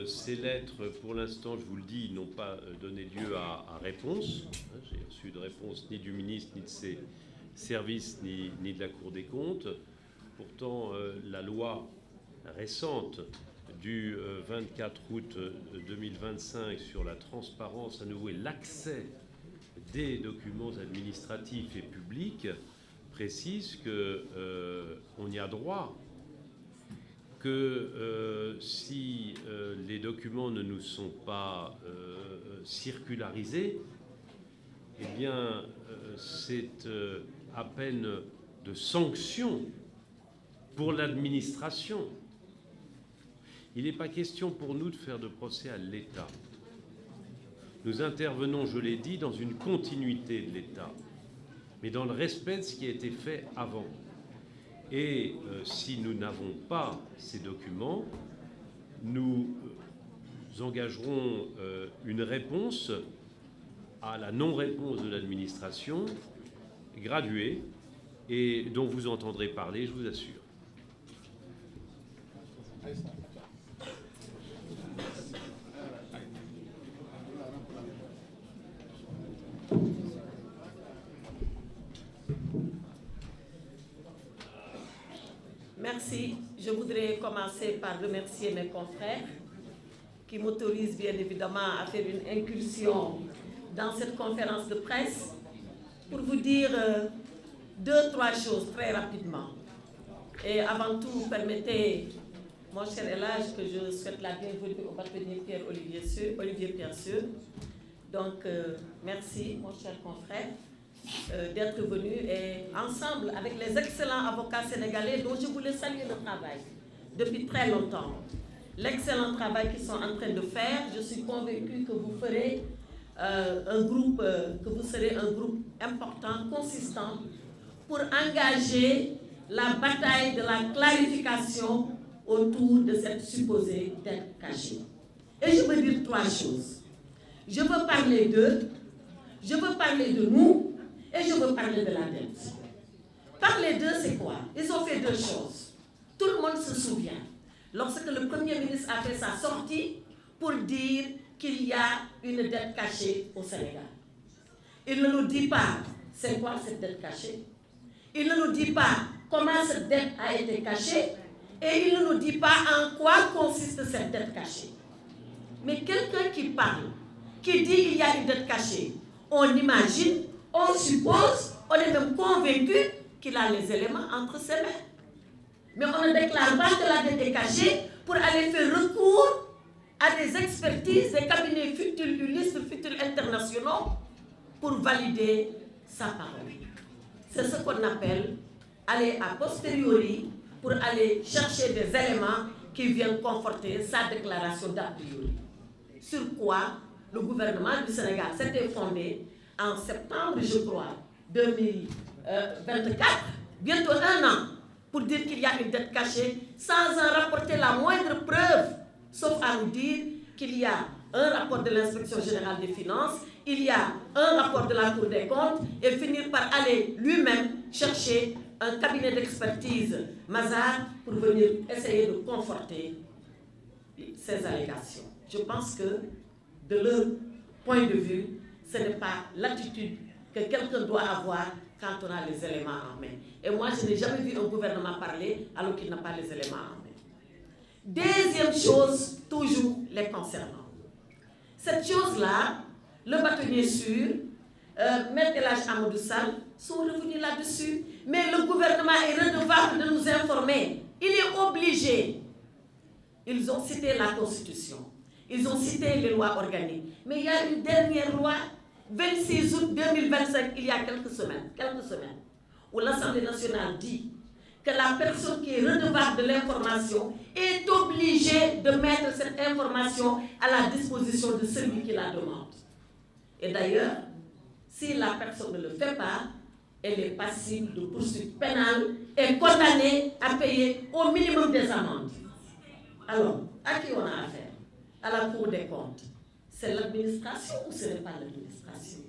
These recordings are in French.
ces lettres, pour l'instant, je vous le dis, n'ont pas donné lieu à réponse. J'ai reçu de réponse ni du ministre, ni de ses services, ni de la Cour des comptes. Pourtant, la loi récente du 24 août 2025 sur la transparence à nouveau et l'accès des documents administratifs et publics précise qu'on y a droit, que si les documents ne nous sont pas circularisés, eh bien c'est à peine de sanction pour l'administration. Il n'est pas question pour nous de faire de procès à l'État. Nous intervenons, je l'ai dit, dans une continuité de l'État, mais dans le respect de ce qui a été fait avant. Et si nous n'avons pas ces documents, nous engagerons une réponse à la non-réponse de l'administration, graduée, et dont vous entendrez parler, je vous assure. Merci. Je voudrais commencer par remercier mes confrères qui m'autorisent bien évidemment à faire une incursion dans cette conférence de presse pour vous dire deux, trois choses très rapidement. Et avant tout, permettez, mon cher Elage, que je souhaite la bienvenue au bâtonnier Olivier Piercieux. Donc, merci, mon cher confrère, d'être venu et ensemble avec les excellents avocats sénégalais dont je voulais saluer le travail depuis très longtemps. L'excellent travail qu'ils sont en train de faire, je suis convaincue que vous ferez que vous serez un groupe important, consistant, pour engager la bataille de la clarification autour de cette supposée dette cachée. Et je veux dire trois choses. Je veux parler d'eux, je veux parler de nous, et je veux parler de la dette. Parler d'eux, c'est quoi? Ils ont fait deux choses. Tout le monde se souvient. Lorsque le Premier ministre a fait sa sortie pour dire qu'il y a une dette cachée au Sénégal. Il ne nous dit pas c'est quoi cette dette cachée. Il ne nous dit pas comment cette dette a été cachée. Et il ne nous dit pas en quoi consiste cette dette cachée. Mais quelqu'un qui parle, qui dit qu'il y a une dette cachée, on imagine, on suppose, on est même convaincu qu'il a les éléments entre ses mains. Mais on ne déclare pas que la dette est cachée pour aller faire recours à des expertises, des cabinets illustres, futurs internationaux, pour valider sa parole. C'est ce qu'on appelle aller a posteriori pour aller chercher des éléments qui viennent conforter sa déclaration d'a priori. Sur quoi le gouvernement du Sénégal s'était fondé en septembre, je crois, 2024, bientôt un an, pour dire qu'il y a une dette cachée, sans en rapporter la moindre preuve, sauf à nous dire qu'il y a un rapport de l'inspection générale des finances, il y a un rapport de la Cour des comptes, et finir par aller lui-même chercher un cabinet d'expertise, Mazars, pour venir essayer de conforter ces allégations. Je pense que, de leur point de vue, ce n'est pas l'attitude que quelqu'un doit avoir quand on a les éléments en main. Et moi, je n'ai jamais vu un gouvernement parler alors qu'il n'a pas les éléments en main. Deuxième chose, toujours les concernant. Cette chose-là, le bâtonnier sûr, Maître El Hadji Amadou Sall sont revenus là-dessus. Mais le gouvernement est redevable de nous informer. Il est obligé. Ils ont cité la Constitution. Ils ont cité les lois organiques. Mais il y a une dernière loi, 26 août 2025, il y a quelques semaines, où l'Assemblée nationale dit que la personne qui est redevable de l'information est obligée de mettre cette information à la disposition de celui qui la demande. Et d'ailleurs, si la personne ne le fait pas, elle est passible de poursuites pénales et condamnée à payer au minimum des amendes. Alors, à qui on a affaire? À la Cour des comptes. C'est l'administration ou ce n'est pas l'administration?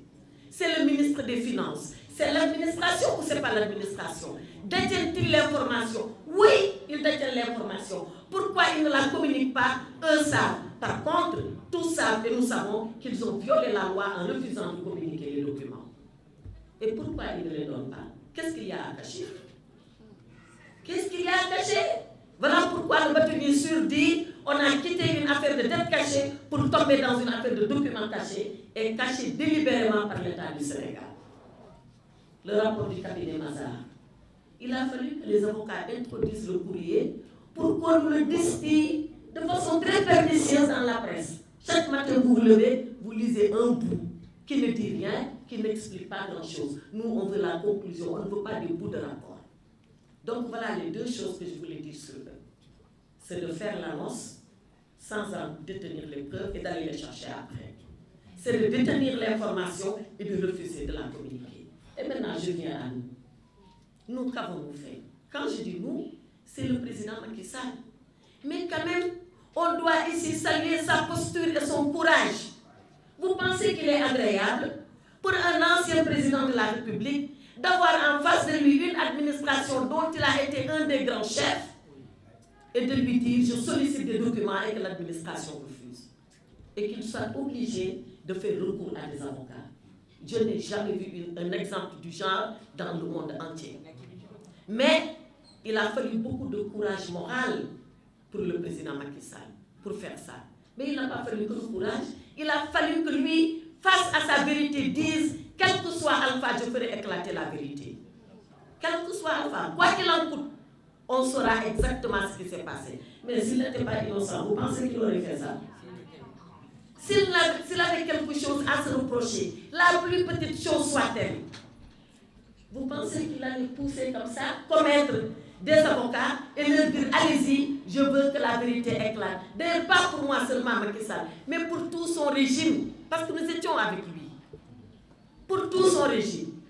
C'est le ministre des Finances. C'est l'administration ou ce n'est pas l'administration? Détient-il l'information? Oui, il détient l'information. Pourquoi il ne la communique pas? Eux savent. par contre, tous savent et nous savons qu'ils ont violé la loi en refusant de communiquer les documents. Et pourquoi ils ne les donnent pas? Qu'est-ce qu'il y a à cacher? Qu'est-ce qu'il y a à cacher? Voilà pourquoi le bâtonnier sur dit on a quitté une affaire de dette cachée pour tomber dans une affaire de documents cachés et cachés délibérément par l'État du Sénégal. Le rapport du cabinet Mazars. Il a fallu que les avocats introduisent le courrier pour qu'on le distille de façon très pernicieuse dans la presse. Chaque matin, vous vous levez, vous lisez un bout qui ne dit rien, qui n'explique pas grand-chose. Nous, on veut la conclusion, on ne veut pas des bouts de rapport. Donc voilà les deux choses que je voulais dire sur eux. C'est de faire l'annonce sans en détenir les preuves et d'aller les chercher après. C'est de détenir l'information et de refuser de la communiquer. Et maintenant, je viens à nous. Nous, qu'avons-nous fait? Quand je dis nous, c'est le président Macky Sall. Mais quand même, on doit ici saluer sa posture et son courage. Vous pensez qu'il est agréable pour un ancien président de la République d'avoir en face de lui une administration dont il a été un des grands chefs et de lui dire je sollicite des documents et que l'administration refuse et qu'il soit obligé de faire recours à des avocats? Je n'ai jamais vu un exemple du genre dans le monde entier. Mais il a fallu beaucoup de courage moral pour le président Macky Sall pour faire ça. Mais il n'a pas fallu que le courage, il a fallu que lui, face à sa vérité, dise quel que soit Alpha, je ferai éclater la vérité. Quel que soit Alpha, quoi qu'il en coûte, on saura exactement ce qui s'est passé. Mais s'il n'était pas innocent, vous pensez qu'il aurait fait ça? S'il avait quelque chose à se reprocher, la plus petite chose soit-elle, vous pensez qu'il allait pousser comme ça, commettre des avocats et leur dire allez-y, je veux que la vérité éclate. D'ailleurs, pas pour moi seulement Macky Sall, mais pour tout son régime, parce que nous étions avec lui. Pour tout son régime.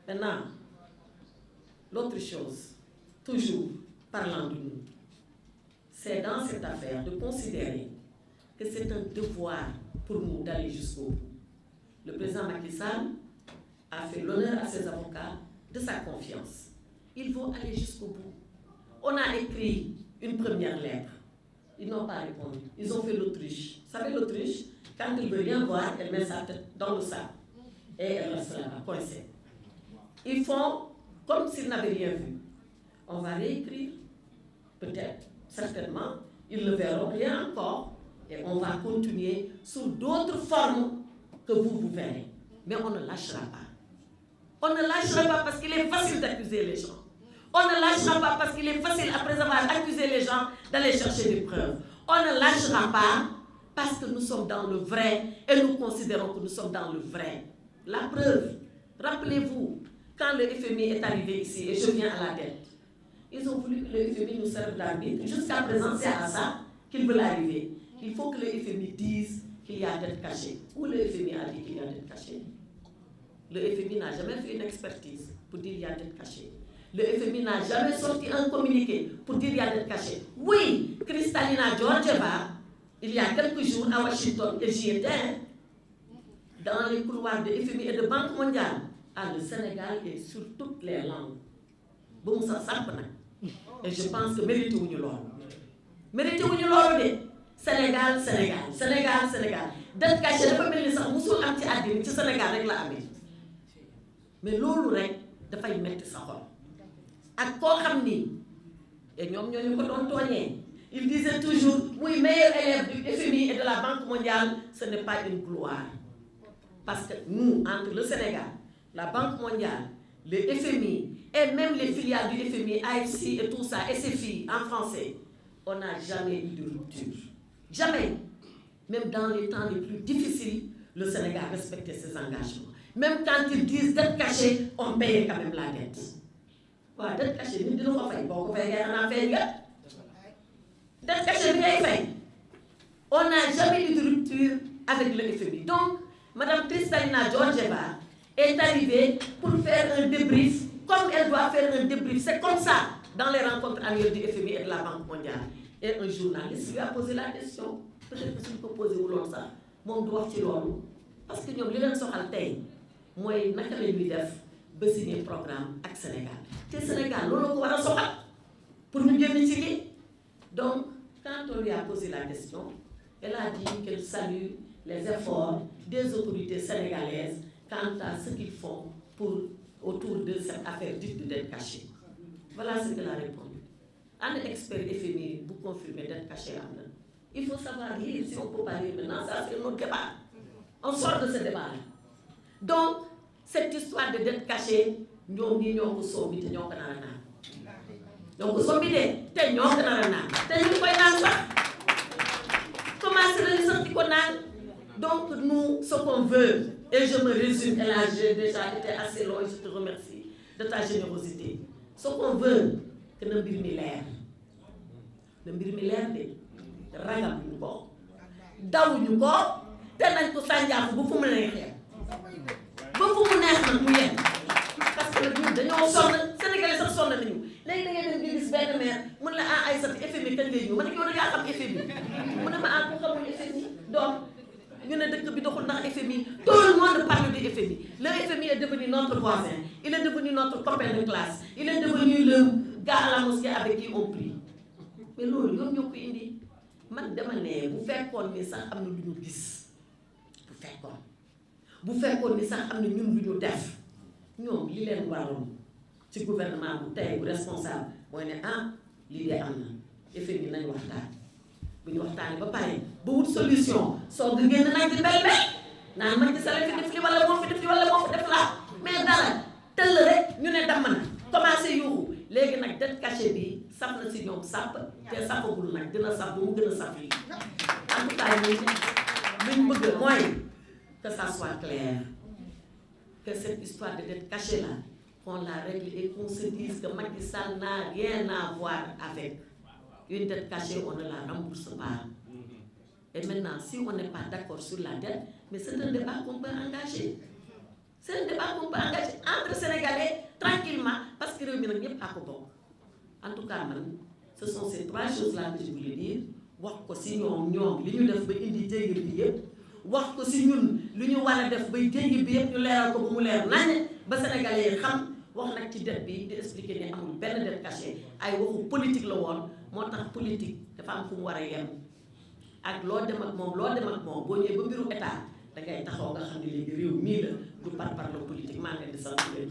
Maintenant, l'autre chose, toujours parlant de nous, c'est dans cette affaire de considérer que c'est un devoir pour nous d'aller jusqu'au bout. Le président Macky Sall a fait l'honneur à ses avocats de sa confiance. Ils vont aller jusqu'au bout. On a écrit une première lettre. Ils n'ont pas répondu. Ils ont fait l'autruche. Vous savez l'autruche, quand elle ne veut rien voir, elle met sa tête dans le sac. Et elle reste là-bas, coincée. Ils font comme s'ils n'avaient rien vu. On va réécrire, peut-être, certainement. Ils ne verront rien encore. Et on va continuer sous d'autres formes que vous verrez. Mais on ne lâchera pas. On ne lâchera pas parce qu'il est facile d'accuser les gens. On ne lâchera pas parce qu'il est facile, après avoir accusé les gens, d'aller chercher des preuves. On ne lâchera pas parce que nous sommes dans le vrai et nous considérons que nous sommes dans le vrai. La preuve, rappelez-vous, quand le FMI est arrivé ici, et je viens à la dette, ils ont voulu que le FMI nous serve d'arbitre. Jusqu'à présent, c'est à ça qu'ils veulent arriver. Il faut que le FMI dise qu'il y a dette cachée. Où le FMI a dit qu'il y a dette cachée? Le FMI n'a jamais fait une expertise pour dire qu'il y a dette cachée. Le FMI n'a jamais sorti un communiqué pour dire qu'il y a dette cachée. Oui, Kristalina Georgieva, il y a quelques jours à Washington, et j'y étais, dans les couloirs de FMI et de Banque mondiale, le Sénégal est sur toutes les langues. Bon, ça s'appelle. Et je pense que méritez-vous l'or. Méritez-vous l'or de Sénégal, Sénégal, Sénégal, Sénégal. Dette cachée, dafa mel ni sax musul am ci àddina ci Sénégal rek la amee. Mais loolu rek dafay metti sa xol. Ak koo xam ni et ñoom ñoo ñu ko doon tooñee. Il disait toujours muy meilleur élève du FMI et de la Banque mondiale, ce n'est pas une gloire. Parce que nous, entre le Sénégal, la Banque mondiale, le FMI et même les filiales du FMI, AFC et tout ça, SFI en français, on n'a jamais eu de rupture. Jamais. Même dans les temps les plus difficiles, le Sénégal respectait ses engagements. Même quand ils disent dette cachée, on payait quand même la dette. Voilà, dette cachée, nous disons qu'on fait. Bon, on fait un affaire. Dette cachée, on n'a jamais eu de rupture avec le FMI. Donc, Mme Kristalina Georgieva est arrivée pour faire un débrief, comme elle doit faire un débrief. C'est comme ça, dans les rencontres annuelles du FMI et de la Banque mondiale. Et un journaliste lui a posé la question. Peut-être que si vous posez ça, mon doigt ci loolu parce que ñoom li leen soxal tey mooy naka la ñuy def ba signer programme ak Sénégal te Sénégal loolu ko war a soxal pour ñu génn ci lii. Donc quand on lui a posé la question Elle a dit qu'elle salue les efforts des autorités sénégalaises quant à ce qu'ils font autour de cette affaire dite de dette cachée. Voilà ce qu'elle a répondu. Un expert FMI, vous confirmez dette cachée. Il faut savoir lire, si on ne peut pas lire maintenant, ça c'est notre débat. On sort de ce débat-là. Donc, cette histoire de dette cachée, nous avons sauvé, nous avons donc, nous sommes dit, nous avons donc, nous, ce qu'on veut, et je me résume, et là j'ai déjà été assez long et je te remercie de ta générosité. Ce qu'on veut, que nous mbir mi leer. Nous mbir mi leer de ragal ñu ko dawuñu ko te nañ ko sànjaafu bu fu mu neexee ba fu mu neex nag mu yem parce que ñun dañoo sonn Sénégalais sax sonn nañu léegi da ngay dem di gis benn maire mun la ay sat FMI kañ lay ñëw ma ne yow da ngaa xam FMI mu ne ma ku xamul FMI donc ñu ne dëkk bi doxul ndax FMI tout le monde parle du FMI. Le FMI est devenu notre voisin, il est devenu notre copain de classe, il est devenu le gars à la mosquée avec qui on prie. Mais loolu ñoom ñoo ko indi man dama ne bu fekkoon ni sax am na lu ñu gis bu fekkoon ni sax am na ñun lu ñu def ñoom li leen waroon ci gouvernement bu tey bu responsable mooy ne lii de am na FMI nañu waxtaan. bu ñu waxtaanee ba pare ba wut solution soo gën génn nañ di mbel naan Macky Sall fi def li wala moo fi def li wala moo fi def laa mais dara tëll rek ñu ne damm na commencé yuuxu léegi nag dette cachée bi saf na si ñoom sàpp te safagul nag dina saf ba mu gën a saf lii en tout cas ñun luñ bëgg mooy que ça soit clair que cette histoire de dette cachée là qu'on la règle et qu'on se dise que Macky Sall n'a rien à voir avec. Une dette cachée, on ne la rembourse pas. Et maintenant, si on n'est pas d'accord sur la dette, mais c'est un débat qu'on peut engager. C'est un débat qu'on peut engager entre Sénégalais, tranquillement, parce que nous n'avons pas beaucoup. En tout cas, ce sont ces trois choses-là que je voulais dire. Wax ko si ñoom li ñu def ba indi jéegi bi yëpp wax ko si ñun lu ñu war a def ba jéegi bi yëpp ñu leeral ko ba mu leer nañ ba Sénégalais yi xam wax nag ci dette bi di expliquer ne amul benn dette cachée ay waxu politique la woon moo tax politique dafa am fu mu war a yem ak loo dem ak moom boo ñëwee ba mbiru état da ngay taxaw nga xam ne léegi réew mii la du par la politique maa ngi leen di sant leen